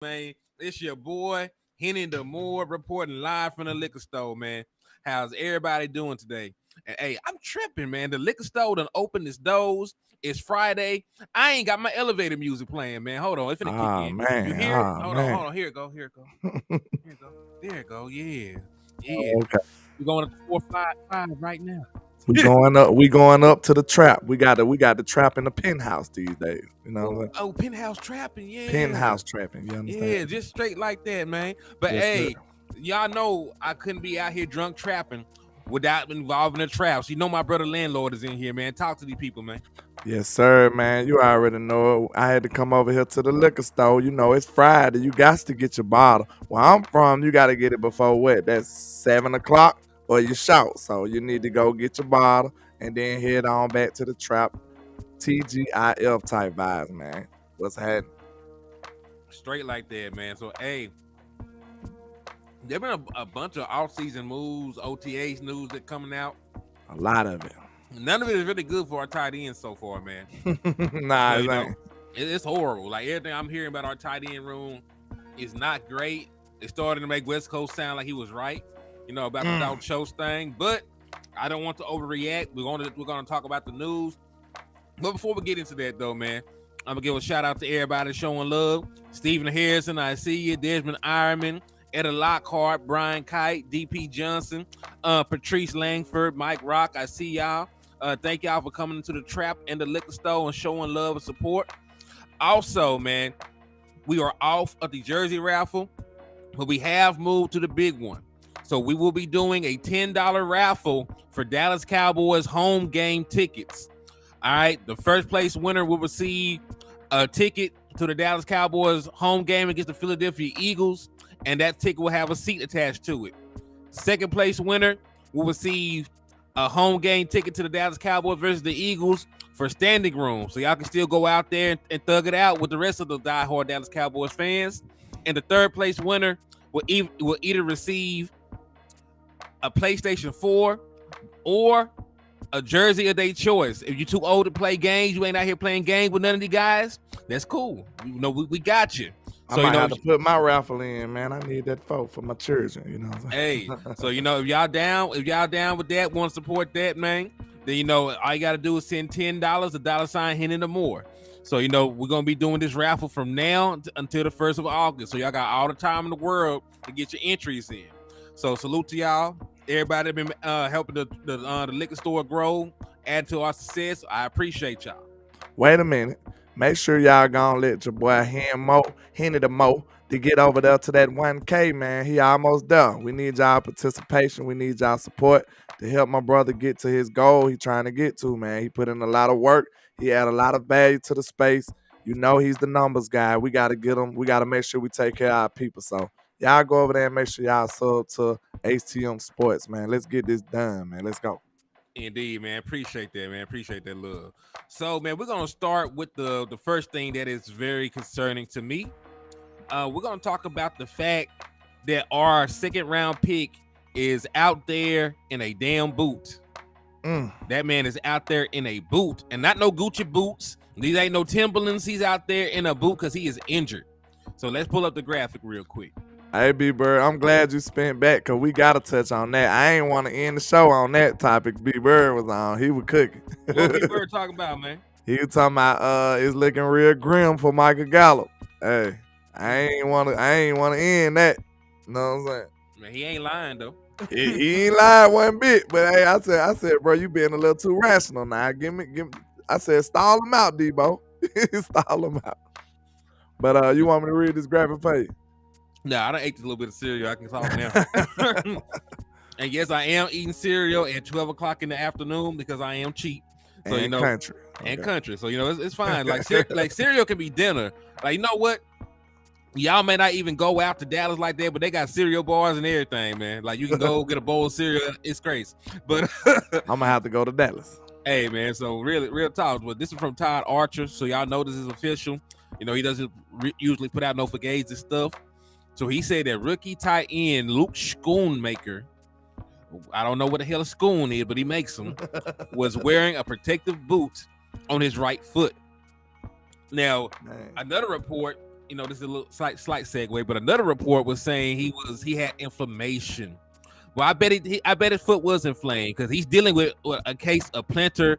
man. It's your boy Hennythemoor reporting live from the liquor store, man. How's everybody doing today? And hey, I'm tripping, man. The liquor store done opened its doors. It's Friday. I ain't got my elevator music playing, man. Hold on, it's finna kick Oh in. You man, hear it? oh Hold man. on. Here it go. Here it go. Here it go. There it go. Yeah, yeah. Okay. We're going up to 455 right now. We going up to the trap. We got the trap in the penthouse these days. You know what I'm saying? Oh, penthouse trapping, yeah. Penthouse trapping. You understand? Yeah, just straight like that, man. But Yes, sir. hey, y'all know I couldn't be out here drunk trapping without involving the traps. You know my brother landlord is in here, man. Talk to these people, man. Yes, sir, man. You already know it. I had to come over here to the liquor store. You know, it's Friday. You got to get your bottle. Where I'm from, you got to get it before what? That's 7 o'clock or you shout. So you need to go get your bottle and then head on back to the trap. TGIF type vibes, man. What's happening? Straight like that, man. So hey, there been a bunch of off-season moves, OTAs news that coming out. A lot of it. None of it is really good for our tight ends so far, man. Nah, So, it ain't. it's horrible. Like everything I'm hearing about our tight end room is not great. It's starting to make West Coast sound like he was right, about the Dalton Schultz thing. But I don't want to overreact. We're gonna talk about the news. But before we get into that, though, man, I'm gonna give a shout out to everybody showing love. Stephen Harrison, I see you. Desmond Ironman, Etta Lockhart, Brian Kite, DP Johnson, Patrice Langford, Mike Rock. I see y'all. Thank y'all for coming into the trap and the liquor store and showing love and support. Also, man, we are off of the jersey raffle, but we have moved to the big one. So we will be doing a $10 raffle for Dallas Cowboys home game tickets. All right, the first place winner will receive a ticket to the Dallas Cowboys home game against the Philadelphia Eagles, and that ticket will have a seat attached to it. Second place winner will receive a home game ticket to the Dallas Cowboys versus the Eagles for standing room, so y'all can still go out there and thug it out with the rest of the diehard Dallas Cowboys fans. And the third place winner will either receive a PlayStation 4 or a jersey of their choice. If you're too old to play games, you ain't out here playing games with none of these guys, that's cool. We got you. So I might have to put my raffle in, man. I need that for my children, you know what I'm saying? Hey, so if y'all down with that, want to support that, man, then all you gotta do is send $10, $sign Hennythemoor. So we're gonna be doing this raffle from now until the 1st of August. So y'all got all the time in the world to get your entries in. So salute to y'all. Everybody been helping the liquor store grow, add to our success. I appreciate y'all. Wait a minute. Make sure y'all gonna let your boy Hennythemoor to get over there to that 1K, man. He almost there. We need y'all participation. We need y'all support to help my brother get to his goal he trying to get to, man. He put in a lot of work. He add a lot of value to the space. He's the numbers guy. We got to get him. We got to make sure we take care of our people. So y'all go over there and make sure y'all sub to HTM Sports, man. Let's get this done, man. Let's go. Indeed, man. Appreciate that, man. Appreciate that love. So, man, we're gonna start with the first thing that is very concerning to me. We're gonna talk about the fact that our second round pick is out there in a damn boot. That man is out there in a boot, and not no Gucci boots. These ain't no Timberlands. He's out there in a boot because he is injured. So let's pull up the graphic real quick. Hey, B-Bird, I'm glad you spent back because we got to touch on that. I ain't want to end the show on that topic B-Bird was on. He was cooking. What B-Bird talking about, man? He was talking about it's looking real grim for Michael Gallup. Hey, I ain't want to end that. You know what I'm saying? Man, he ain't lying, though. he ain't lying one bit. But, hey, I said, bro, you being a little too rational now. Give me. I said, stall him out, Debo. Stall him out. But you want me to read this graphic page? No, I done ate a little bit of cereal. I can talk now. And yes, I am eating cereal at 12 o'clock in the afternoon because I am cheap. So country. And country. So it's fine. Like cereal can be dinner. Like, you know what? Y'all may not even go out to Dallas like that, but they got cereal bars and everything, man. Like you can go get a bowl of cereal. It's crazy. But I'm gonna have to go to Dallas. Hey, man. So really, real talk. But this is from Todd Archer. So y'all know this is official. He doesn't usually put out no fugazi and stuff. So he said that rookie tight end Luke Schoonmaker, I don't know what the hell a schoon is, but he makes them, was wearing a protective boot on his right foot. Now, another report this is a little slight segue, but another report was saying he had inflammation. Well, I bet his foot was inflamed because he's dealing with a case of plantar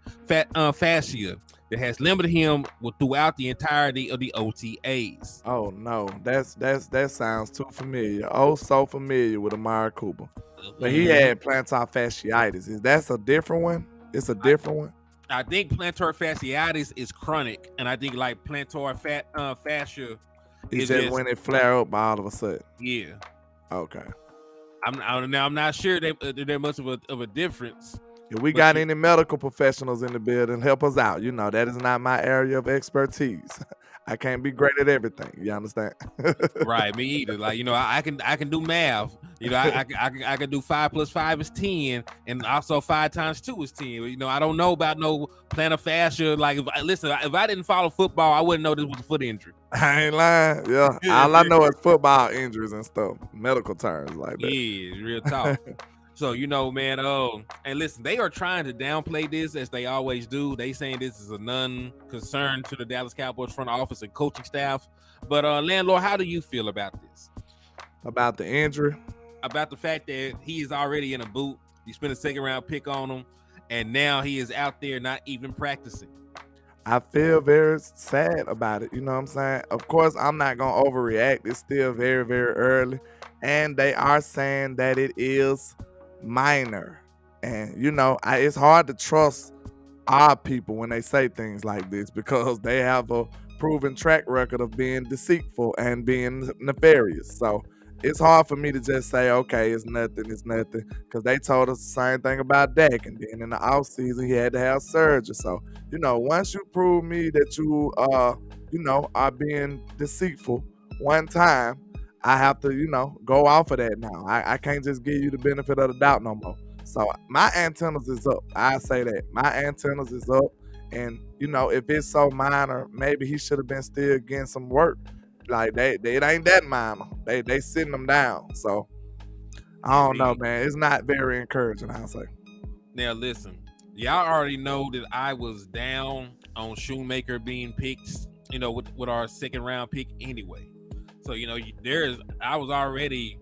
fascia that has limited him throughout the entirety of the OTAs. Oh no, that sounds too familiar. Oh, so familiar with Amari Cooper. But he had plantar fasciitis. Is that a different one? It's a different one. I think plantar fasciitis is chronic, and I think like plantar fascia is just when it flare up all of a sudden. Yeah. Okay. I'm not sure there much of a difference. If we got any medical professionals in the building, help us out. That is not my area of expertise. I can't be great at everything. You understand? Right, me either. Like, I can do math. I can do 5 + 5 is 10, and also 5 × 2 is 10. I don't know about no plantar fascia. Like, if I didn't follow football, I wouldn't know this was a foot injury. I ain't lying. Yeah, all I know is football injuries and stuff, medical terms like that. Yeah, real talk. So, man, and listen, they are trying to downplay this as they always do. They saying this is a non-concern to the Dallas Cowboys front office and coaching staff. But landlord, how do you feel about this? About the injury? About the fact that he is already in a boot. You spent a 2nd round pick on him, and now he is out there not even practicing. I feel very sad about it. You know what I'm saying? Of course, I'm not going to overreact. It's still very, very early. And they are saying that it is minor. And, it's hard to trust our people when they say things like this because they have a proven track record of being deceitful and being nefarious. So it's hard for me to just say, okay, it's nothing, because they told us the same thing about Dak, and then in the offseason, he had to have surgery. So, once you prove me that you, are being deceitful one time, I have to, go off of that now. I can't just give you the benefit of the doubt no more. So my antennas is up. I say that. My antennas is up, and, if it's so minor, maybe he should have been still getting some work. Like it ain't that minor. They sitting them down. So I don't know, man. It's not very encouraging, I'll say. Now listen, y'all already know that I was down on Shoemaker being picked, with our 2nd round pick anyway. So I was already,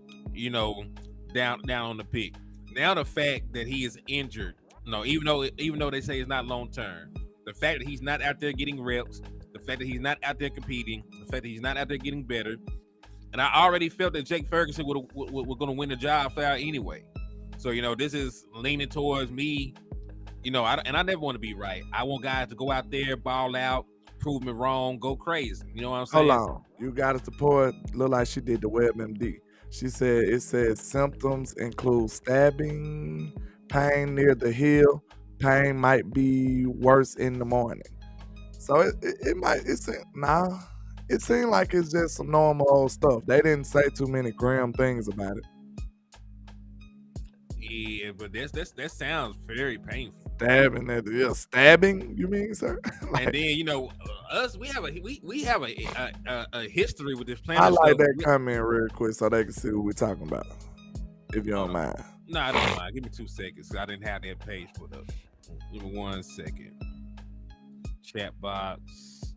down on the pick. Now the fact that he is injured, even though they say it's not long term, the fact that he's not out there getting reps, the fact that he's not out there competing, the fact that he's not out there getting better, and I already felt that Jake Ferguson was going to win the job flat out anyway. So this is leaning towards me. I never want to be right. I want guys to go out there, ball out, prove me wrong, go crazy. You know what I'm saying? Hold on, you got to support. Look like she did the WebMD. She said it says symptoms include stabbing, pain near the heel. Pain might be worse in the morning. So it seemed like it's just some normal old stuff. They didn't say too many grim things about it. Yeah, but that sounds very painful. Stabbing, you mean, sir? And then us, we have a history with this plan. I like that comment real quick so they can see what we're talking about. If you don't mind. No, I don't mind. Give me 2 seconds. I didn't have that page put up. Give me 1 second. Chat box.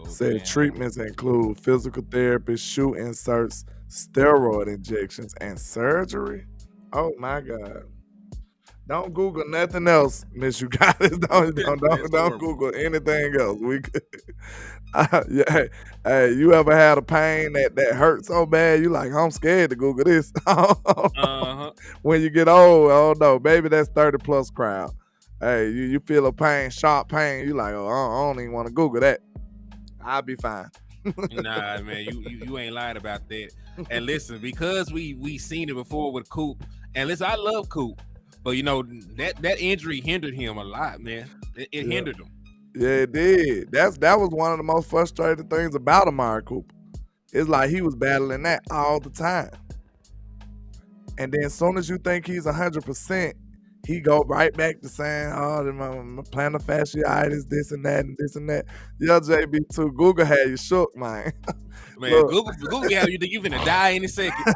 Said treatments include physical therapy, shoe inserts, steroid injections, and surgery. Oh my God. Don't Google nothing else, Miss You Guys. Don't Google anything else. Yeah. Hey, you ever had a pain that hurt so bad you like, I'm scared to Google this. When you get old, oh no, maybe that's 30+ crowd. Hey, you feel a pain, sharp pain, you like, oh, I don't even want to Google that. I'll be fine. Nah, man, you ain't lying about that. And listen, because we seen it before with Coop, and listen, I love Coop, but that injury hindered him a lot, man. It hindered him. Yeah, it did. That was one of the most frustrating things about Amari Cooper. It's like he was battling that all the time. And then as soon as you think he's 100%, he go right back to saying, oh, my plantar fasciitis, this and that, and this and that. Yeah, JB2, Google had you shook, man. Man, Google had you think you're gonna die any second.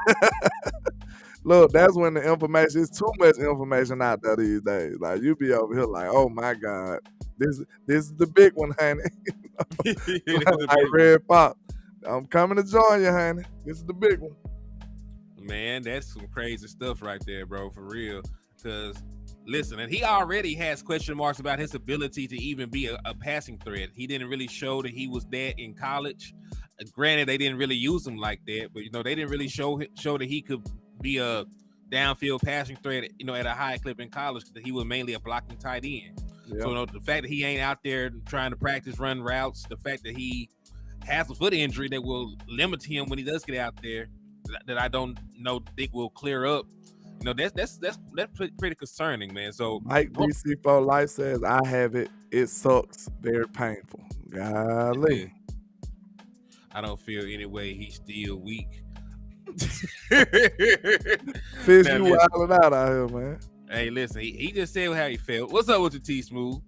Look, that's when the information is too much information out there these days. Like you be over here like, oh my God, this is the big one, honey. Like Red Pop. I'm coming to join you, honey. This is the big one. Man, that's some crazy stuff right there, bro, for real. Because, listen, and he already has question marks about his ability to even be a passing threat. He didn't really show that he was that in college. Granted, they didn't really use him like that, but, they didn't really show that he could be a downfield passing threat, at a high clip in college, because he was mainly a blocking tight end. Yep. So, the fact that he ain't out there trying to practice run routes, the fact that he has a foot injury that will limit him when he does get out there, that I don't think will clear up. That's pretty concerning, man. So Mike DC4 Life says, I have it. It sucks. Very painful. Golly. I don't feel any way he's still weak. Fish, you wilding out here, man. Hey, listen, he just said how he felt. What's up with your T Smooth?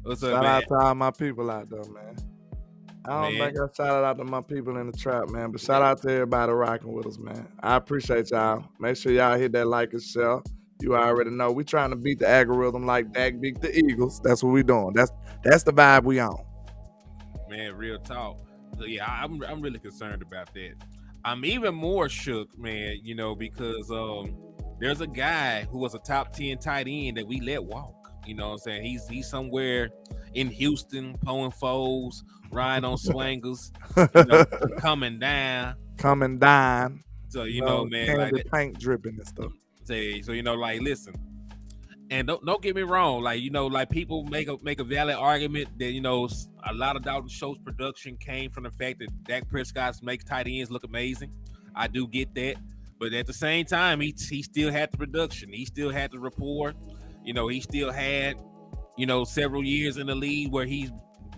What's up, man? Shout out to all my people out there, man. I don't think I shouted out to my people in the trap, man, but shout out to everybody rocking with us, man. I appreciate y'all. Make sure y'all hit that like and share. You already know we trying to beat the algorithm like Dak beat the Eagles. That's what we doing. That's the vibe we on. Man, real talk. So, yeah, I'm really concerned about that. I'm even more shook, man, because there's a guy who was a top 10 tight end that we let walk. You know what I'm saying? He's somewhere in Houston, pulling foes, riding on swangers, coming down. So, man, like paint dripping and stuff. So, listen. And don't get me wrong, people make a valid argument that, a lot of Dalton Schultz production came from the fact that Dak Prescott makes tight ends look amazing. I do get that. But at the same time, he still had the production. He still had the rapport. He still had, several years in the league where he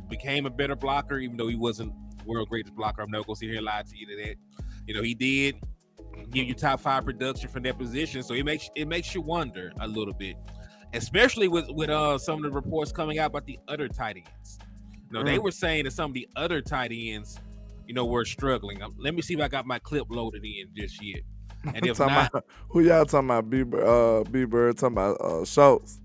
became a better blocker, even though he wasn't world greatest blocker. I'm never going to sit here and lie to you to that. He did give you top 5 production from that position. So it makes you wonder a little bit, especially with some of the reports coming out about the other tight ends. They were saying that some of the other tight ends, were struggling. Let me see if I got my clip loaded in just yet. And if not, who y'all talking about? B-Bird talking about Schultz.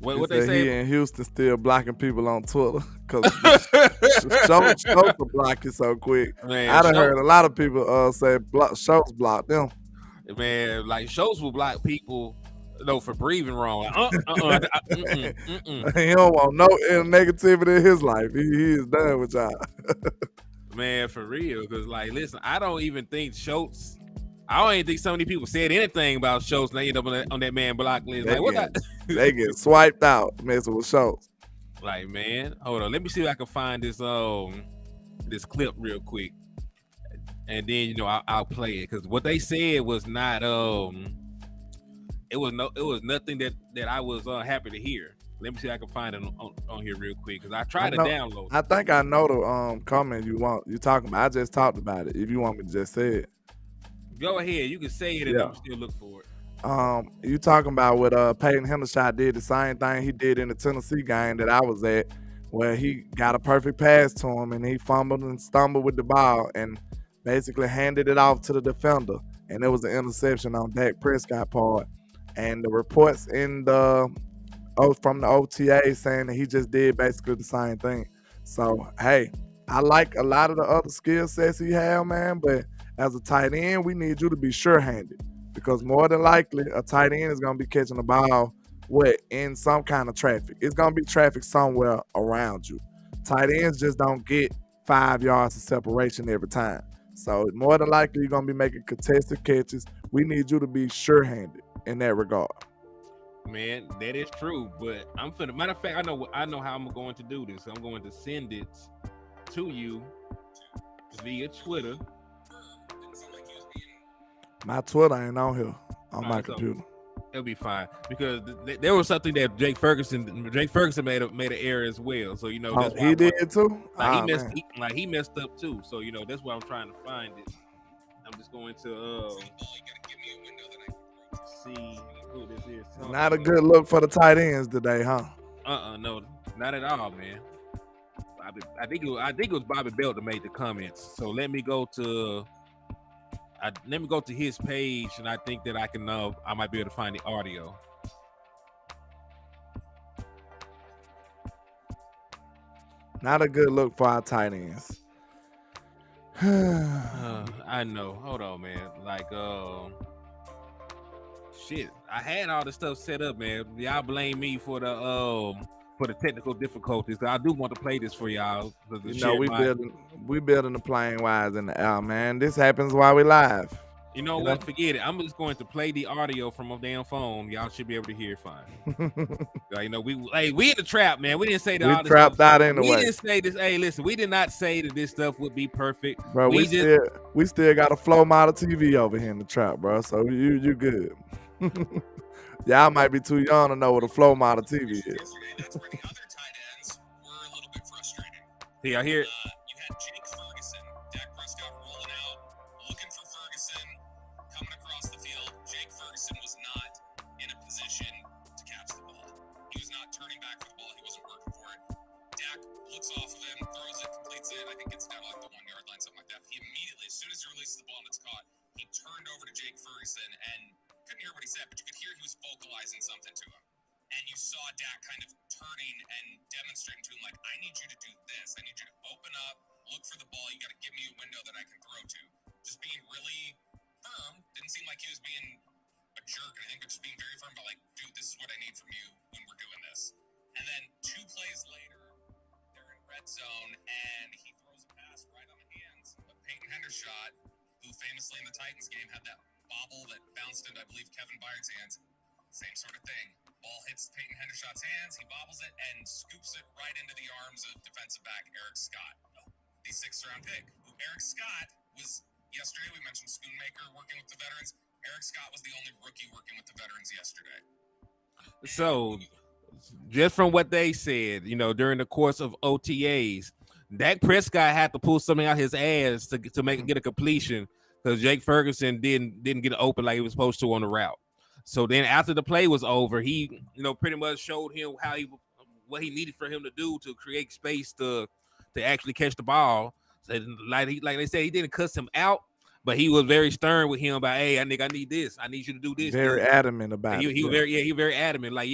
What they say? He in Houston still blocking people on Twitter because Schultz will block you so quick. Man, I done heard a lot of people say Schultz blocked them. Man, like Schultz will block people, for breathing wrong. He don't want no negativity in his life. He is done with y'all. Man, for real. Because, listen, I don't even think Schultz. I don't even think so many people said anything about Schultz and they end up on that man block list. They get swiped out messing with Schultz. Man, hold on. Let me see if I can find this this clip real quick. And then, I'll play it. Because what they said was not it was nothing that I was happy to hear. Let me see if I can find it on here real quick. Because I tried to download it. I think I know the comment you talking about. I just talked about it. If you want me to just say it. Go ahead. You can say it and I'm still look for it. You talking about what Peyton Hendershot did the same thing he did in the Tennessee game that I was at, where he got a perfect pass to him and he fumbled and stumbled with the ball and basically handed it off to the defender. And it was an interception on Dak Prescott part. And the reports from the OTA saying that he just did basically the same thing. So, hey, I like a lot of the other skill sets he have, man, but as a tight end, we need you to be sure-handed because more than likely, a tight end is going to be catching the ball in some kind of traffic. It's going to be traffic somewhere around you. Tight ends just don't get 5 yards of separation every time. So more than likely, you're going to be making contested catches. We need you to be sure-handed in that regard. Man, that is true. But matter of fact, I know how I'm going to do this. I'm going to send it to you via Twitter. My Twitter ain't on here on my computer. It'll be fine because there was something that Jake Ferguson made an error as well. So that's why he did too. He messed up too. So that's why I'm trying to find it. I'm just going to see who this is. Not a good look for the tight ends today, huh? No, not at all, man. I think it was Bobby Belt that made the comments. So let me go to his page, and I think that I might be able to find the audio. Not a good look for our tight ends. I know. Hold on, man. Like, shit. I had all the stuff set up, man. Y'all blame me for the technical difficulties. I do want to play this for y'all. You know, we building the plane wise in the air, man. This happens while we live. You know what? Forget it. I'm just going to play the audio from a damn phone. Y'all should be able to hear fine. You know, we in the trap, man. We didn't say that we all this trapped stuff. out anyway. We didn't say this. Hey, listen, we did not say that this stuff would be perfect. Bro, we still got a flow model TV over here in the trap, bro. So you good. Y'all might be too young to know what a flow model TV is. That's where the other tight ends were a little bit frustrating. Yeah, I hear it. You had Jake Ferguson, Dak Prescott rolling out, looking for Ferguson, coming across the field. Jake Ferguson was not in a position to catch the ball. He was not turning back for the ball. He wasn't working for it. Dak looks off of him, throws it, completes it. I think gets down to like the 1 yard line, something like that. He immediately, as soon as he releases the ball and it's caught, he turned over to Jake Ferguson and couldn't hear what he said, but you could hear he was vocalizing something to him. And you saw Dak kind of turning and demonstrating to him, like, I need you to do this. I need you to open up, look for the ball. You got to give me a window that I can throw to. Just being really firm. Didn't seem like he was being a jerk or anything, but just being very firm about, like, dude, this is what I need from you when we're doing this. And then 2 plays later, they're in red zone, and he throws a pass right on the hands of Peyton Hendershot, who famously in the Titans game had that bobble that bounced into, I believe, Kevin Byard's hands. Same sort of thing. Ball hits Peyton Hendershot's hands, he bobbles it, and scoops it right into the arms of defensive back Eric Scott, the 6th round pick. Who Eric Scott was, yesterday we mentioned Schoonmaker working with the veterans. Eric Scott was the only rookie working with the veterans yesterday. So, just from what they said, you know, during the course of OTAs, Dak Prescott had to pull something out his ass to get a completion because Jake Ferguson didn't get it open like he was supposed to on the route. So then after the play was over, he, you know, pretty much showed him what he needed for him to do to create space to actually catch the ball. So like they said, he didn't cuss him out, but he was very stern with him about, hey, I need this. I need you to do this. Very adamant about it. He was very adamant. Like,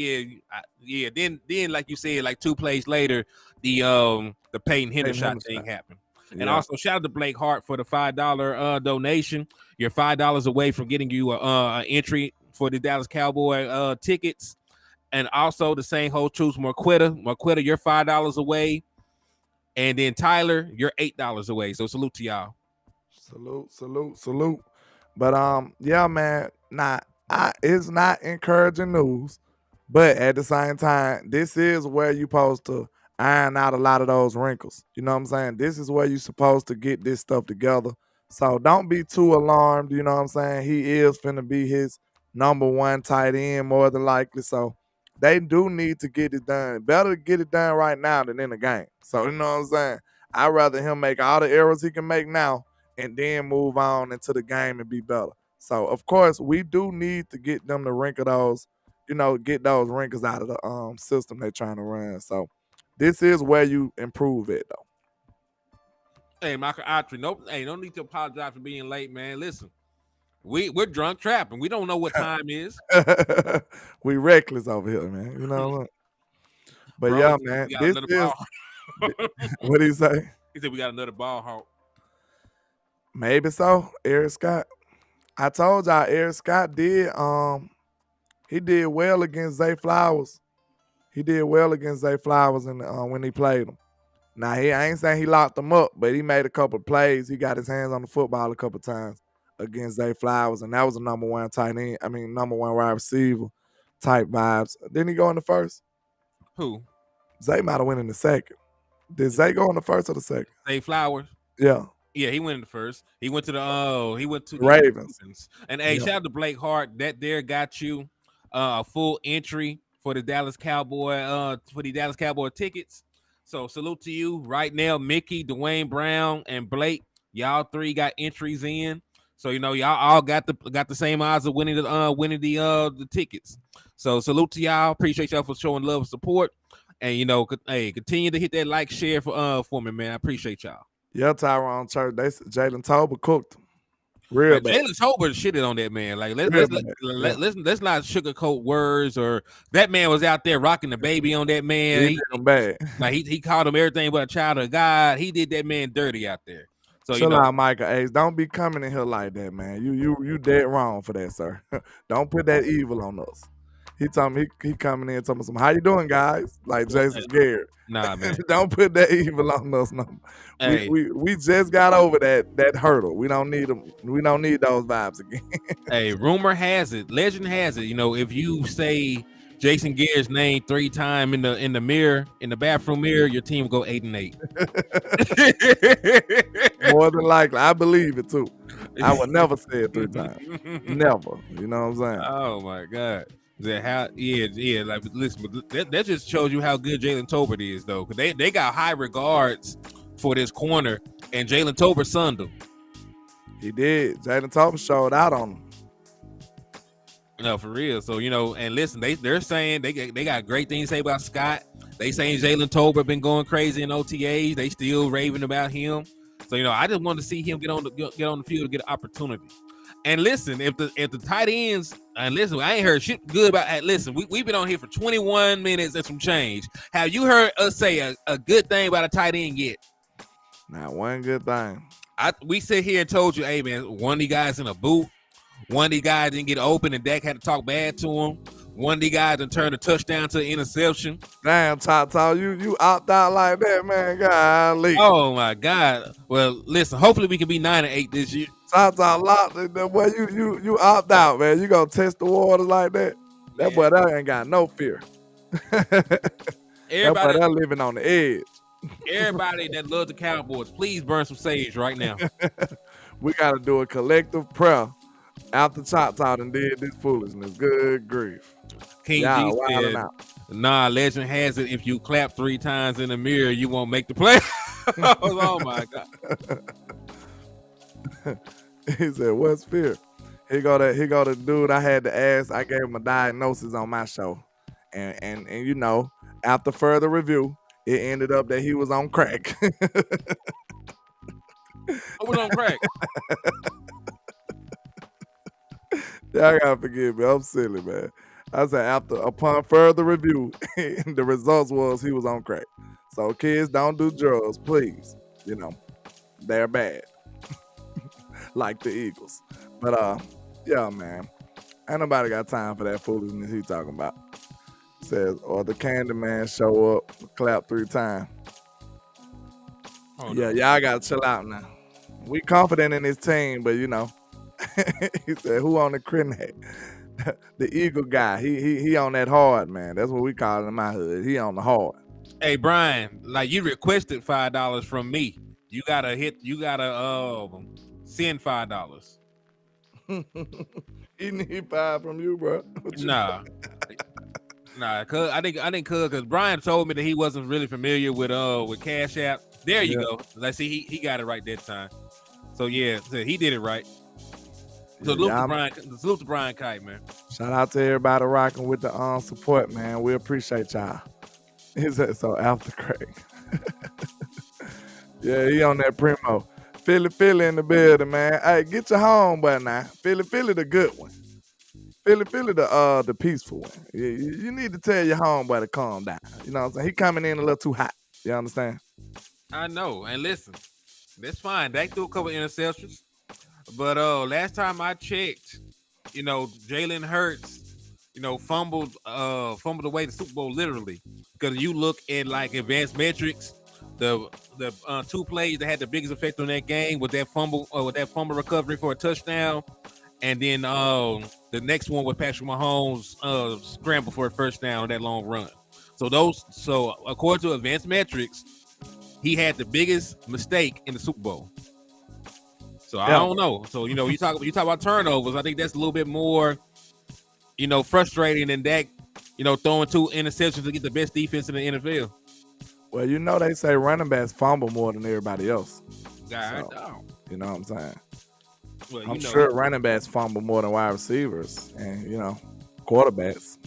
Then like you said, like 2 plays later, the Peyton Hendershot thing happened. Yeah. And also shout out to Blake Hart for the $5 donation. You're $5 away from getting you an entry for the Dallas Cowboy tickets. And also the same holds true for Marquetta, you're $5 away. And then Tyler, you're $8 away. So salute to y'all. Salute. But yeah, man, it's not encouraging news. But at the same time, this is where you're supposed to iron out a lot of those wrinkles. You know what I'm saying? This is where you're supposed to get this stuff together. So don't be too alarmed. You know what I'm saying? He is finna be his number 1 tight end more than likely. So they do need to get it done. Better get it done right now than in the game. So you know what I'm saying? I'd rather him make all the errors he can make now and then move on into the game and be better. So of course we do need to get them to wrinkle those, you know, get those wrinkles out of the system they're trying to run. So this is where you improve it though. Hey, Michael Autry, no need to apologize for being late, man. Listen. We're drunk trapping. We don't know what time is. We reckless over here, man. You know what? But bro, yeah, man. This is what did he say? He said we got another ball hawk. Maybe so. Eric Scott. I told y'all Eric Scott did he did well against Zay Flowers. He did well against Zay Flowers when he played him. Now I ain't saying he locked him up, but he made a couple of plays. He got his hands on the football a couple of times against Zay Flowers, and that was a number 1 tight end. I mean, number 1 wide receiver type vibes. Didn't he go in the first? Who? Zay might have went in the second. Did Zay go in the first or the second? Zay Flowers. Yeah. Yeah, he went in the first. He went to the Ravens. And hey, shout out to Blake Hart. That there got you a full entry for the Dallas Cowboy tickets. So salute to you right now, Mickey, Dwayne Brown, and Blake. Y'all 3 got entries in. So you know y'all all got the same odds of winning the tickets. So salute to y'all. Appreciate y'all for showing love and support. And you know, hey, continue to hit that like, share for me, man. I appreciate y'all. Yeah, Tyrone Church. Jalen Tolbert cooked him. Real bad. Jalen Tolbert shitted on that man. Like let's not sugarcoat words. Or that man was out there rocking the baby on that man. He did him bad. Like he called him everything but a child of God. He did that man dirty out there. So Chill out, Michael Ace. Don't be coming in here like that, man. You dead wrong for that, sir. Don't put that evil on us. He told me he coming in talking some. How you doing, guys? Like Jason Garrett. nah, man. Don't put that evil on us. No. Hey, We just got over that hurdle. We don't need them. We don't need those vibes again. hey, rumor has it, legend has it. If you say Jason Garrett's name 3 times in the mirror, in the bathroom mirror, your team will go 8-8. More than likely, I believe it too. I would never say it 3 times. Never. You know what I'm saying? Oh my God. Yeah. Like, listen, but that just shows you how good Jalen Tolbert is, though, because they got high regards for this corner, and Jalen Tolbert sunned him. He did. Jalen Tolbert showed out on him. No, for real. So and listen, they're saying they got great things to say about Scott. They saying Jalen Tolbert been going crazy in OTAs. They still raving about him. So I just want to see him get on the field to get an opportunity. And listen, if the tight ends, and listen, I ain't heard shit good about. Listen, we've been on here for 21 minutes and some change. Have you heard us say a good thing about a tight end yet? Not one good thing. We sit here and told you, hey man, one of these guys in a boot. One of these guys didn't get open and Dak had to talk bad to him. One of these guys done turned a touchdown to an interception. Damn, Tata, you opt out like that, man. Golly. Oh my God. Well, listen, hopefully we can be 9-8 this year. Tata locked the boy, you opt out, man. You gonna test the waters like that? That boy that ain't got no fear. That boy that living on the edge. Everybody that loves the Cowboys, please burn some sage right now. We gotta do a collective prayer after Tata and did this foolishness. Good grief. King G said, nah, legend has it, if you clap 3 times in the mirror, you won't make the play. Oh my God. He said, what's fear? He go to dude I had to ask. I gave him a diagnosis on my show. And after further review, it ended up that he was on crack. I was on crack. Y'all gotta forgive me. I'm silly, man. I said upon further review, the results was he was on crack. So kids, don't do drugs, please. They're bad. Like the Eagles. But yeah, man. Ain't nobody got time for that foolishness he talking about. Says, or the candy man show up, clap 3 times. Yeah, y'all gotta chill out now. We confident in his team, but he said, who on the crenate? The Eagle guy. He on that hard, man. That's what we call it in my hood. He on the hard. Hey Brian, like you requested $5 from me. You gotta send $5. He need 5 from you, bro. Nah, cause I think because Brian told me that he wasn't really familiar with Cash App. There you go. Let's see, he got it right that time. So yeah, so he did it right. So salute to Brian Kite, man. Shout out to everybody rocking with the support, man. We appreciate y'all. He said so after Craig. Yeah, he on that primo. Philly in the building, man. Hey, get your homeboy now. Philly the good one. Philly the peaceful one. You need to tell your homeboy to calm down. You know what I'm saying? He coming in a little too hot. You understand? I know. And listen, that's fine. Dak threw a couple interceptions. But last time I checked, Jalen Hurts, fumbled away the Super Bowl literally. Because you look at like advanced metrics, the 2 plays that had the biggest effect on that game with that fumble recovery for a touchdown, and then the next one was Patrick Mahomes scramble for a first down on that long run. So according to advanced metrics, he had the biggest mistake in the Super Bowl. So I don't know. So you talk about turnovers. I think that's a little bit more, frustrating than Dak, throwing 2 interceptions to get the best defense in the NFL. Well, they say running backs fumble more than everybody else. God, you know what I'm saying? Well, I'm sure running backs fumble more than wide receivers and quarterbacks.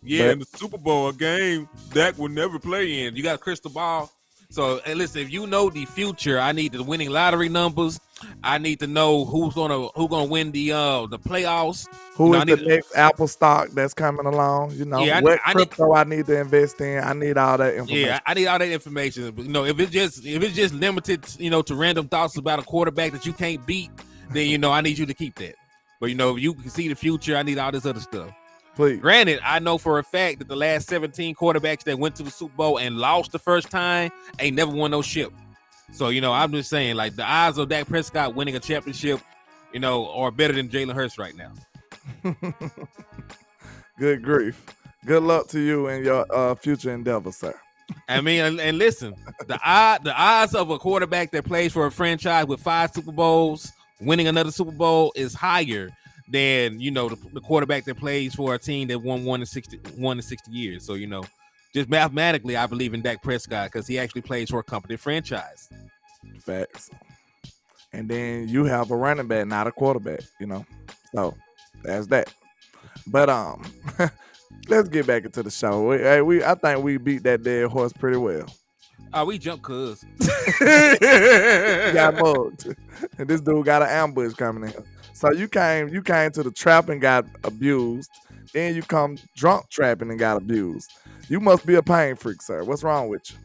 Yeah, in the Super Bowl game, Dak will never play in. You got a crystal ball. So, listen, if you know the future, I need the winning lottery numbers. I need to know who's gonna win the playoffs. Who I is the need, next Apple stock that's coming along? yeah, What I need, crypto I need to invest in. I need all that information. yeah, I need all that information. But, if it's just limited, to random thoughts about a quarterback that you can't beat, then I need you to keep that. But if you can see the future, I need all this other stuff. Please. Granted, I know for a fact that the last 17 quarterbacks that went to the Super Bowl and lost the first time ain't never won no ship. So, I'm just saying, like, the odds of Dak Prescott winning a championship, are better than Jalen Hurts right now. Good grief. Good luck to you and your future endeavors, sir. I mean, and listen, the odds of a quarterback that plays for a franchise with 5 Super Bowls winning another Super Bowl is higher than the quarterback that plays for a team that won in 60 years. So just mathematically, I believe in Dak Prescott because he actually plays for a competent franchise. Facts. And then you have a running back, not a quarterback. So that's that. But let's get back into the show. I think we beat that dead horse pretty well. We jumped cuz. Got mugged. And this dude got an ambush coming in. So you came to the trap and got abused. Then you come drunk trapping and got abused. You must be a pain freak, sir. What's wrong with you?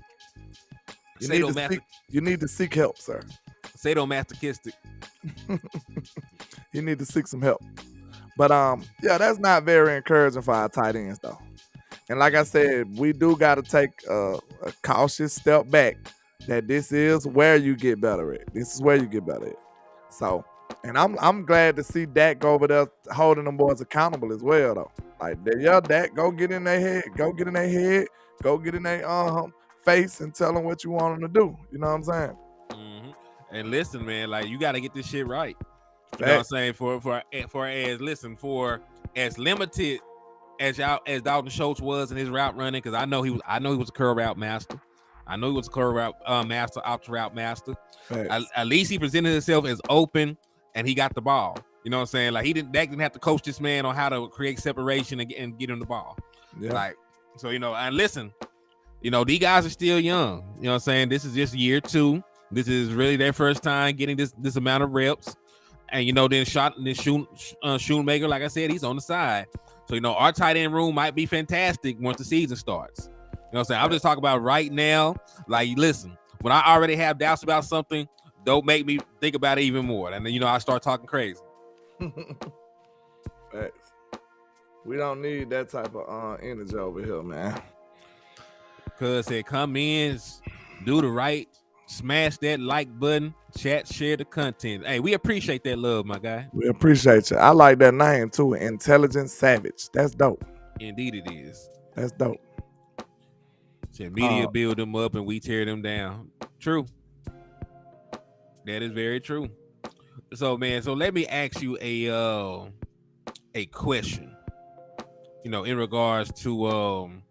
You need to seek help, sir. Sadomasochistic. You need to seek some help. But yeah, that's not very encouraging for our tight ends, though. And like I said, we do got to take a cautious step back. That this is where you get better at. This is where you get better at. So, and I'm glad to see Dak go over there holding them boys accountable as well, though. Like, Dak, go get in their head, go get in their face and tell them what you want them to do. You know what I'm saying? Mm-hmm. And listen, man, like, you got to get this shit right. You Fact. know what I'm saying? For as limited as Dalton Schultz was in his route running, because I know he was a curl route master. I know he was a curl route master, option route master. At least he presented himself as open, and he got the ball. You know what I'm saying? Like, Dak didn't have to coach this man on how to create separation and get him the ball. Yeah. Like, so and listen, these guys are still young. You know what I'm saying? This is just year 2. This is really their first time getting this amount of reps. And then Schoonmaker, like I said, he's on the side. So our tight end room might be fantastic once the season starts. You know what I'm saying? I'm just talking about right now. Like, listen, when I already have doubts about something, don't make me think about it even more. And then I start talking crazy. Facts. We don't need that type of energy over here, man. Because they come in, do the right, smash that like button, chat, share the content. Hey, we appreciate that love, my guy. We appreciate you. I like that name too, Intelligent Savage. That's dope. Indeed it is. That's dope. So media build them up and we tear them down. True. That is very true. So, man, let me ask you a question. In regards to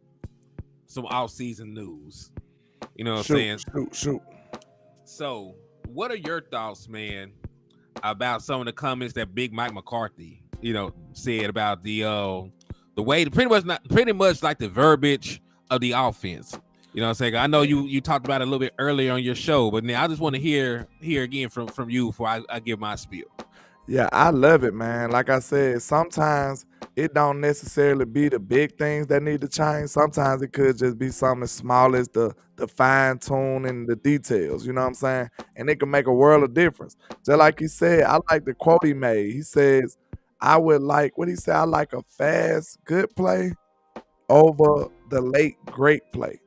some off-season news. You know what I'm saying? Shoot. So, what are your thoughts, man, about some of the comments that Big Mike McCarthy, said about the way, pretty much like the verbiage of the offense? You know what I'm saying? I know you talked about it a little bit earlier on your show, but now I just want to hear again from you before I give my spiel. Yeah, I love it, man. Like I said, sometimes it don't necessarily be the big things that need to change. Sometimes it could just be something as small as the fine tune and the details. You know what I'm saying? And it can make a world of difference. Just like he said, I like the quote he made. He says, I like a fast, good play over the late, great play.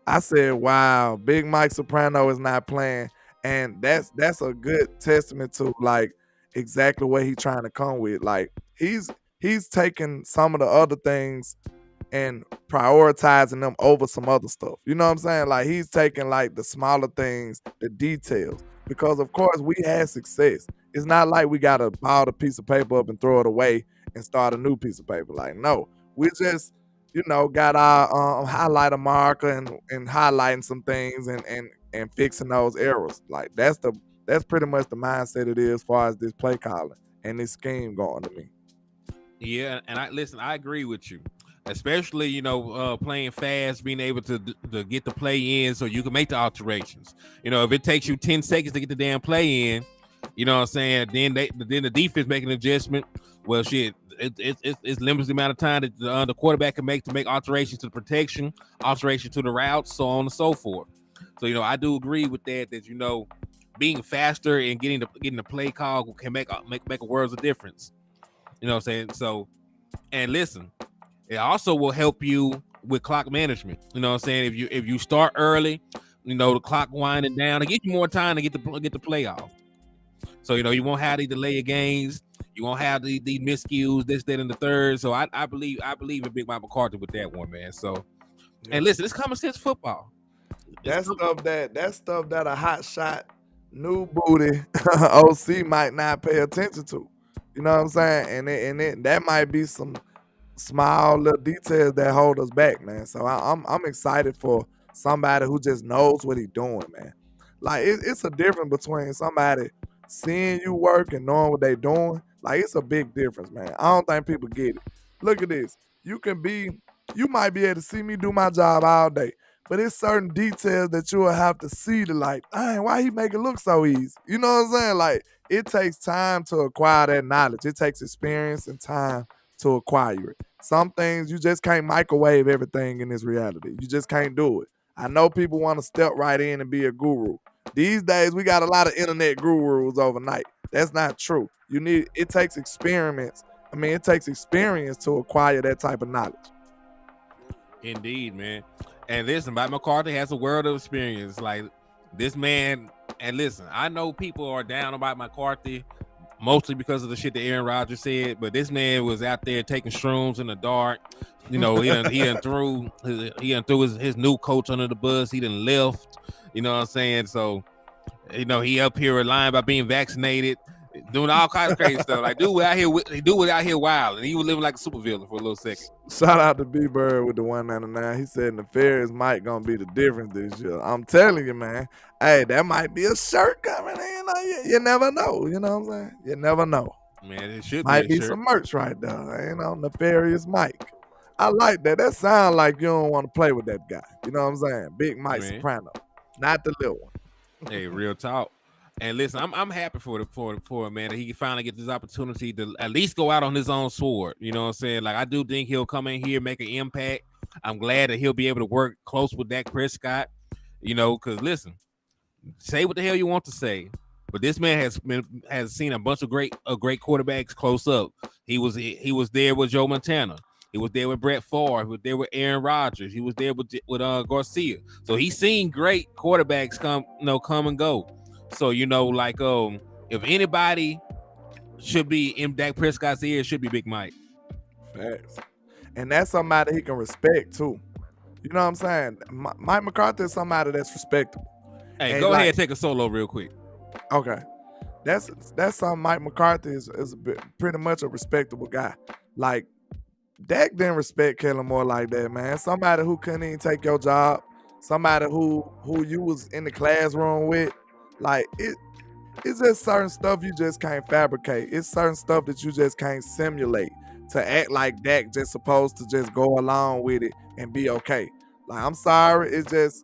I said, wow, Big Mike Soprano is not playing. And that's a good testament to, like, exactly what he's trying to come with. Like, he's taking some of the other things and prioritizing them over some other stuff. You know what I'm saying? Like, he's taking, like, the smaller things, the details. Because, of course, we had success. It's not like we got to ball the piece of paper up and throw it away and start a new piece of paper. Like, no. We just, got our highlighter marker and highlighting some things and fixing those errors. Like, that's pretty much the mindset it is as far as this play calling and this scheme going to me. Yeah, and I agree with you. Especially, playing fast, being able to get the play in so you can make the alterations. If it takes you 10 seconds to get the damn play in, You know what I'm saying? Then the defense making an adjustment. Well, shit, it's limited the amount of time that the quarterback can make to make alterations to the protection, alterations to the routes, so on and so forth. So I do agree with that. That being faster and getting the play call can make a world of difference. You know what I'm saying? So, and listen, it also will help you with clock management. You know what I'm saying? If you start early, the clock winding down, it gives you more time to get the play off. So you won't have the delay of games. You won't have the miscues, this, that, and the third. So I believe in Big Mike McCarthy with that one, man. So, and listen, it's common sense football. That's stuff that a hot shot new booty OC might not pay attention to. You know what I'm saying? And that might be some small little details that hold us back, man. So I'm excited for somebody who just knows what he's doing, man. Like it's a difference between somebody seeing you work and knowing what they doing. Like it's a big difference, man. I don't think people get it. Look at this. You might be able to see me do my job all day, but it's certain details that you'll have to see to like, dang, why he make it look so easy? You know what I'm saying? Like it takes time to acquire that knowledge. It takes experience and time to acquire it. Some things you just can't microwave everything in this reality. You just can't do it. I know people want to step right in and be a guru. These days we got a lot of internet gurus overnight. That's not true. It takes experiments. It takes experience to acquire that type of knowledge. Indeed, man. And listen, Mike McCarthy has a world of experience. Like this man, and listen, I know people are down about McCarthy mostly because of the shit that Aaron Rodgers said, but this man was out there taking shrooms in the dark. He done threw his new coach under the bus. He done left. You know what I'm saying? So, he up here lying about being vaccinated, doing all kinds of crazy stuff. Like dude out here wild, and he was living like a supervillain for a little second. Shout out to B-Bird with the 199. He said Nefarious Mike gonna be the difference this year. I'm telling you, man. Hey, that might be a shirt coming in. You never know. You know what I'm saying? You never know. Man, it should might be some merch right there. Nefarious Mike. I like that. That sounds like you don't want to play with that guy. You know what I'm saying? Big Mike Soprano, not the little one. Hey, real talk. And listen, I'm happy for him, man, that he can finally get this opportunity to at least go out on his own sword. You know what I'm saying? Like I do think he'll come in here, make an impact. I'm glad that he'll be able to work close with Dak Prescott. Because listen, say what the hell you want to say, but this man has seen a bunch of great quarterbacks close up. He was there with Joe Montana. He was there with Brett Favre. He was there with Aaron Rodgers. He was there with Garcia. So he's seen great quarterbacks come and go. So if anybody should be in Dak Prescott's ear, it should be Big Mike. Facts. And that's somebody he can respect too. You know what I'm saying? Mike McCarthy is somebody that's respectable. Hey, and go ahead and take a solo real quick. Okay. That's something. Mike McCarthy is pretty much a respectable guy. Like Dak didn't respect Kellen Moore like that, man. Somebody who couldn't even take your job, somebody who you was in the classroom with. Like it's just certain stuff you just can't fabricate. It's certain stuff that you just can't simulate to act like Dak just supposed to just go along with it and be okay. Like I'm sorry, it's just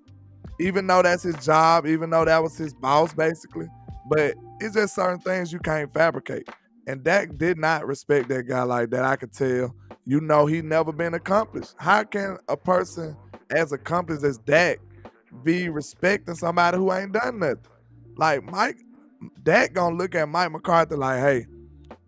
even though that's his job, even though that was his boss basically, but it's just certain things you can't fabricate. And Dak did not respect that guy like that. I could tell. He never been accomplished. How can a person as accomplished as Dak be respecting somebody who ain't done nothing? Like Dak gonna look at Mike McCarthy like, hey,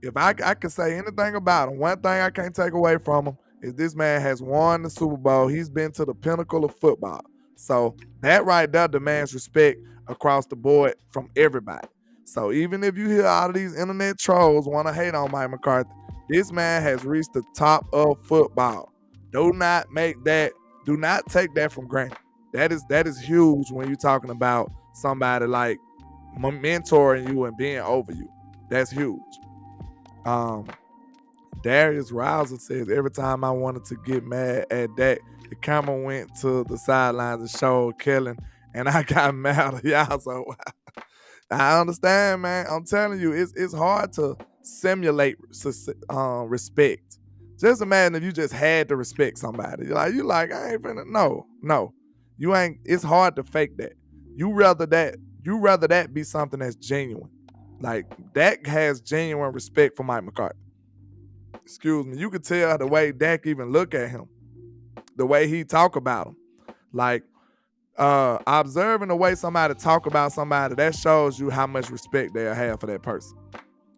if I can say anything about him, one thing I can't take away from him is this man has won the Super Bowl. He's been to the pinnacle of football. So that right there demands respect across the board from everybody. So even if you hear all of these internet trolls want to hate on Mike McCarthy, this man has reached the top of football. Do not take that for granted. That is huge when you're talking about somebody like mentoring you and being over you. That's huge. Darius Rouser says, every time I wanted to get mad at that, the camera went to the sidelines and showed Kellen, and I got mad at y'all. So I understand, man. I'm telling you, it's hard to simulate respect. Just imagine if you just had to respect somebody. You're like, I ain't finna. No. You ain't. It's hard to fake that. You rather that be something that's genuine. Like, Dak has genuine respect for Mike McCarthy. Excuse me. You could tell the way Dak even look at him, the way he talk about him. Like, observing the way somebody talk about somebody, that shows you how much respect they'll have for that person.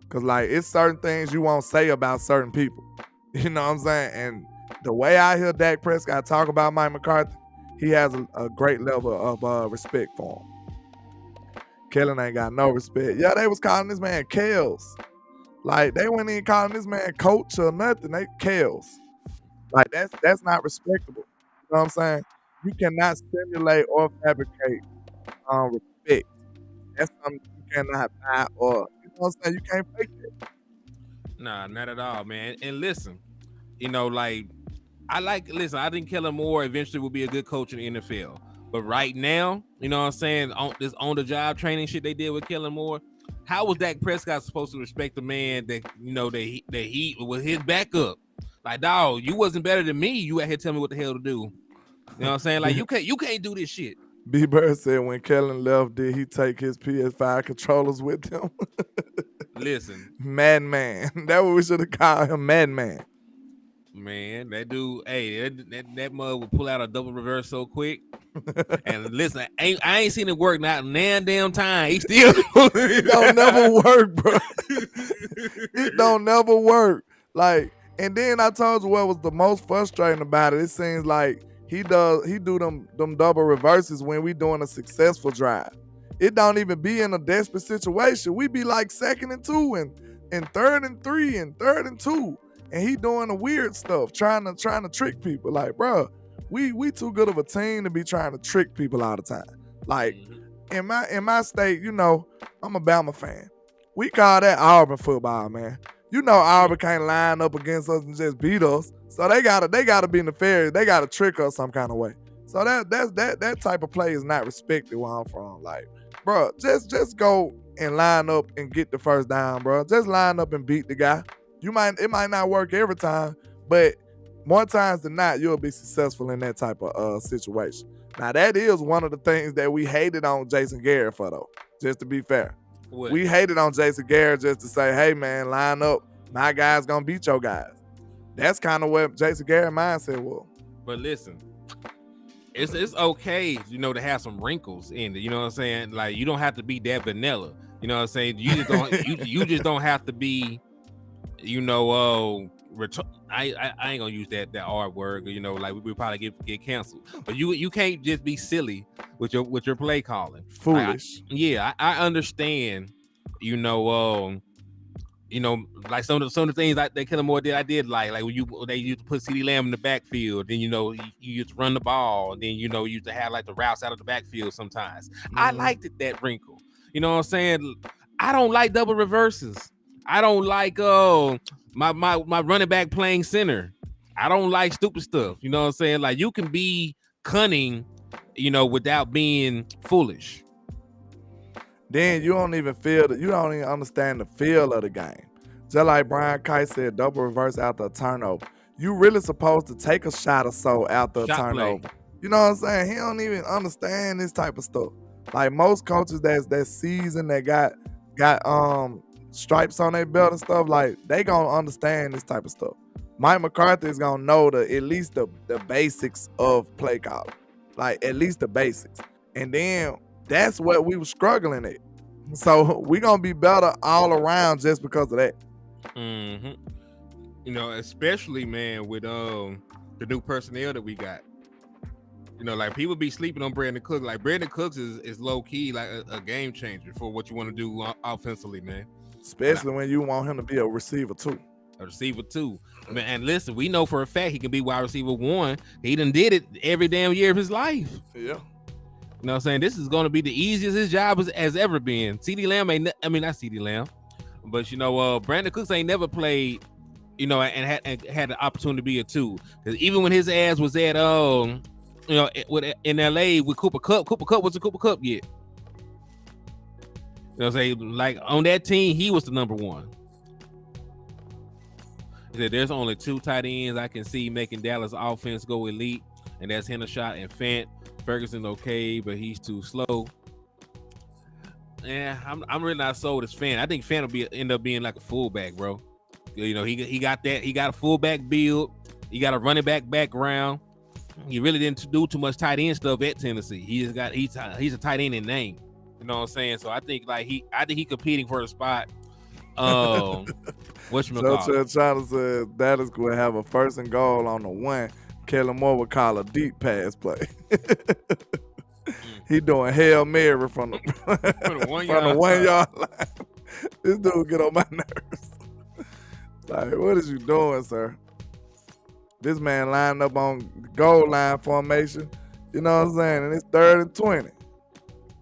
Cause like, it's certain things you won't say about certain people. You know what I'm saying? And the way I hear Dak Prescott talk about Mike McCarthy, he has a great level of respect for him. Kellen ain't got no respect. Yeah, they was calling this man Kels. Like, they weren't even calling this man coach or nothing. They Kels. Like, that's not respectable. You know what I'm saying? You cannot simulate or fabricate respect. That's something you cannot buy, or you know what I'm saying? You can't fake it. Nah, not at all, man. And listen, you know, like I think Kellen Moore eventually will be a good coach in the NFL. But right now, you know what I'm saying, on this on-the-job training shit they did with Kellen Moore, how was Dak Prescott supposed to respect the man that, you know, that he was his backup? Like, dog, you wasn't better than me. You out here telling me what the hell to do. You know what I'm saying? Like, you can't do this shit. B. Bird said when Kellen left, did he take his PS5 controllers with him? Listen, Madman. That's what we should have called him, Madman. Man, that dude, hey, that mug would pull out a double reverse so quick. And listen, I ain't seen it work not nan damn time. He still it don't never work, bro. It don't never work. Like, and then I told you what was the most frustrating about it. It seems like he do them double reverses when we doing a successful drive. It don't even be in a desperate situation. We be like 2nd and 2 and 3rd and 3 and 3rd and 2. And he doing the weird stuff, trying to trick people. Like, bro, we too good of a team to be trying to trick people all the time. Like, in my state, you know, I'm a Bama fan. We call that Auburn football, man. You know, Auburn can't line up against us and just beat us. So they gotta be nefarious. They gotta trick us some kind of way. So that type of play is not respected where I'm from. Like, bro, just go and line up and get the first down, bro. Just line up and beat the guy. It might not work every time, but more times than not, you'll be successful in that type of situation. Now, that is one of the things that we hated on Jason Garrett for, though, just to be fair. What? We hated on Jason Garrett just to say, hey, man, line up. My guy's going to beat your guys. That's kind of what Jason Garrett mindset was. But listen, it's okay, you know, to have some wrinkles in it. You know what I'm saying? Like, you don't have to be that vanilla. You know what I'm saying? You just don't. you just don't have to be. You know, I ain't gonna use that R word. You know, like we probably get canceled. But you can't just be silly with your play calling. Foolish. I understand. You know, like some of the things that Kellen Moore did. I did like when they used to put CeeDee Lamb in the backfield. Then you used to run the ball. And then you used to have like the routes out of the backfield sometimes. Mm-hmm. I liked that wrinkle. You know what I'm saying? I don't like double reverses. I don't like my running back playing center. I don't like stupid stuff. You know what I'm saying? Like, you can be cunning, you know, without being foolish. Then you don't even understand the feel of the game. Just like Brian Kite said, double reverse after a turnover. You really supposed to take a shot or so after a turnover. Play. You know what I'm saying? He don't even understand this type of stuff. Like, most coaches that's seasoned, that got stripes on their belt and stuff, like, they gonna understand this type of stuff. Mike McCarthy is gonna know at least the basics of play calling, like at least the basics, and then that's what we were struggling at. So we gonna be better all around just because of that. Mm-hmm. You know, especially, man, with the new personnel that we got. You know, like, people be sleeping on Brandon Cooks. Like, Brandon Cooks is low key like a game changer for what you want to do offensively, man. Especially when you want him to be a receiver too. A receiver too. Man, and listen, we know for a fact he can be wide receiver 1. He done did it every damn year of his life. Yeah. You know what I'm saying? This is going to be the easiest his job has ever been. CeeDee Lamb not CeeDee Lamb, but Brandon Cooks ain't never played, you know, and had the opportunity to be a 2. Because even when his ass was at in LA with Cooper Kupp wasn't Cooper Kupp yet. You know what I'm saying? Like, on that team, he was the number 1. He said there's only 2 tight ends I can see making Dallas offense go elite, and that's Hendershot and Fant. Ferguson's okay, but he's too slow. Yeah, I'm really not sold as Fan. I think Fan will end up being like a fullback, bro. You know, he got a fullback build. He got a running back background. He really didn't do too much tight end stuff at Tennessee. He's a tight end in name. You know what I'm saying? So I think he competing for the spot. Whatchamacallit? China says that is going to have a first and goal on the 1. Kellen Moore would call a deep pass play. He doing Hail Mary from the 1 yard line. This dude get on my nerves. Like, what is you doing, sir? This man lined up on goal line formation. You know what I'm saying? And it's 3rd and 20. Like,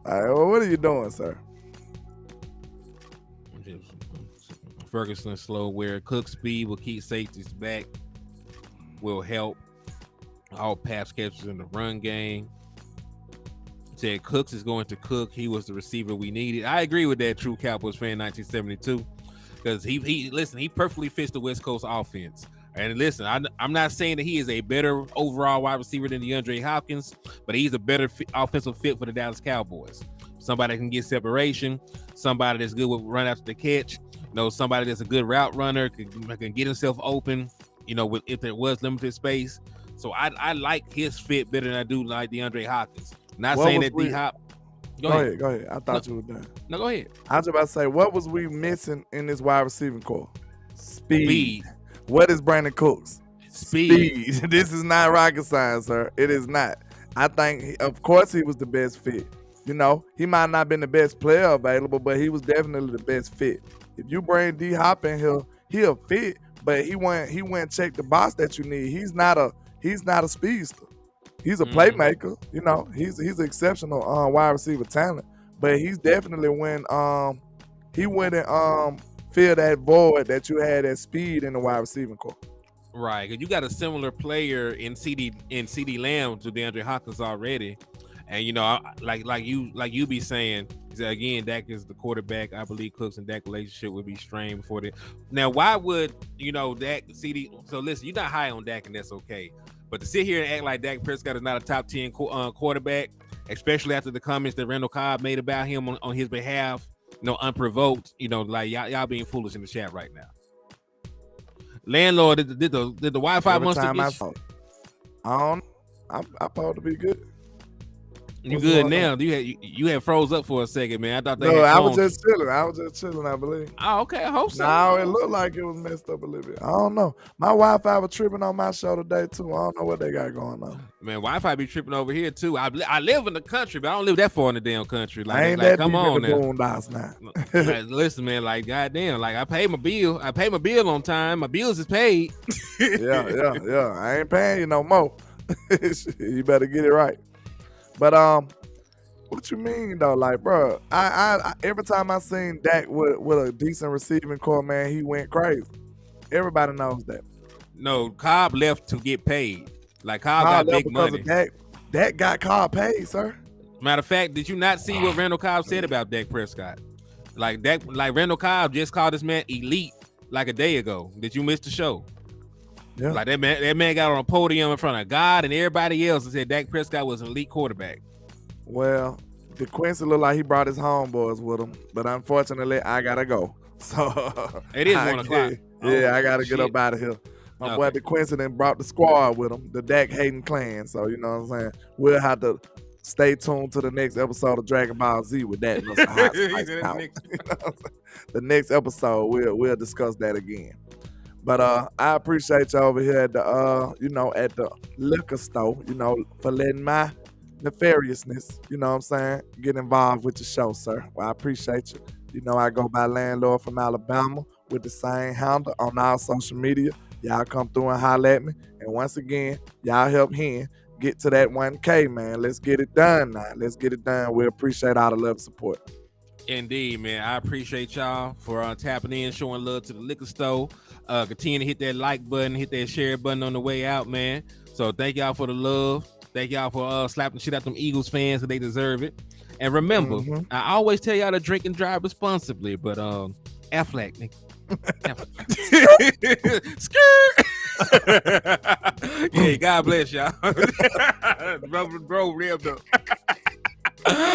well, what are you doing, sir? Ferguson slow where Cook's speed will keep safeties back, will help all pass catchers in the run game. Said Cooks is going to cook. He was the receiver we needed. I agree with that, true Cowboys fan 1972, because he perfectly fits the West Coast offense. And listen, I'm not saying that he is a better overall wide receiver than DeAndre Hopkins, but he's a better offensive fit for the Dallas Cowboys. Somebody that can get separation, somebody that's good with run after the catch, somebody that's a good route runner, can get himself open, if there was limited space. So I like his fit better than I do like DeAndre Hopkins. Not saying that D-Hop. Go ahead. I thought you were done. No, go ahead. I was about to say, what was we missing in this wide receiving core? Speed. What is Brandon Cooks? Speed. This is not rocket science, sir. It is not. I think, of course, he was the best fit. He might not have been the best player available, but he was definitely the best fit. If you bring D-Hop in here, he'll fit, but he went check the box that you need. He's not a speedster. He's a playmaker, He's an exceptional wide receiver talent, but he's definitely he went and fill that void that you had at speed in the wide receiving core. Right, because you got a similar player in CD Lamb to DeAndre Hopkins already, and like you be saying, again, Dak is the quarterback. I believe Cooks and Dak relationship would be strained before that. Now, why would Dak CD? So listen, you're not high on Dak, and that's okay. But to sit here and act like Dak Prescott is not a top 10 quarterback, especially after the comments that Randall Cobb made about him on his behalf, unprovoked, like y'all being foolish in the chat right now. Landlord, did the Wi-Fi monster get you? I'm supposed to be good. You good now? You had froze up for a second, man. I thought they. No, I was just chilling. I believe. Oh, okay. I hope so. No, it looked like it was messed up a little bit. I don't know. My Wi-Fi was tripping on my show today too. I don't know what they got going on. Man, Wi-Fi be tripping over here too. I live in the country, but I don't live that far in the damn country. Come on now. Listen, man. Like, goddamn. Like, I pay my bill. I pay my bill on time. My bills is paid. Yeah. I ain't paying you no more. You better get it right. But what you mean though? Like, bro, I every time I seen Dak with a decent receiving core, man, he went crazy. Everybody knows that. No, Cobb left to get paid. Like, Cobb got big money. Dak got Cobb paid, sir. Matter of fact, did you not see what Randall Cobb said about Dak Prescott? Like Randall Cobb just called this man elite like a day ago. Did you miss the show? Yeah. Like that man got on a podium in front of God and everybody else and said Dak Prescott was an elite quarterback. Well, DeQuincy looked like he brought his homeboys with him, but unfortunately, I gotta go. So it is 1 o'clock. Yeah, I gotta get up out of here. My boy DeQuincy then brought the squad with him, the Dak Hayden clan. So you know what I'm saying. We'll have to stay tuned to the next episode of Dragon Ball Z with that. The next episode, we'll discuss that again. But I appreciate you over here at the at the liquor store, for letting my nefariousness, what I'm saying, get involved with the show, sir. Well, I appreciate you. I go by Landlord from Alabama with the same handle on all social media. Y'all come through and holler at me. And once again, y'all help Hen get to that 1K, man. Let's get it done now. Let's get it done. We appreciate all the love and support. Indeed, man. I appreciate y'all for tapping in, showing love to the liquor store. Continue to hit that like button, hit that share button on the way out, man. So thank y'all for the love. Thank y'all for slapping shit out them Eagles fans, so they deserve it. And remember, I always tell y'all to drink and drive responsibly, but Aflac, nigga. Skirt. Yeah, God bless y'all. Bro, ripped up.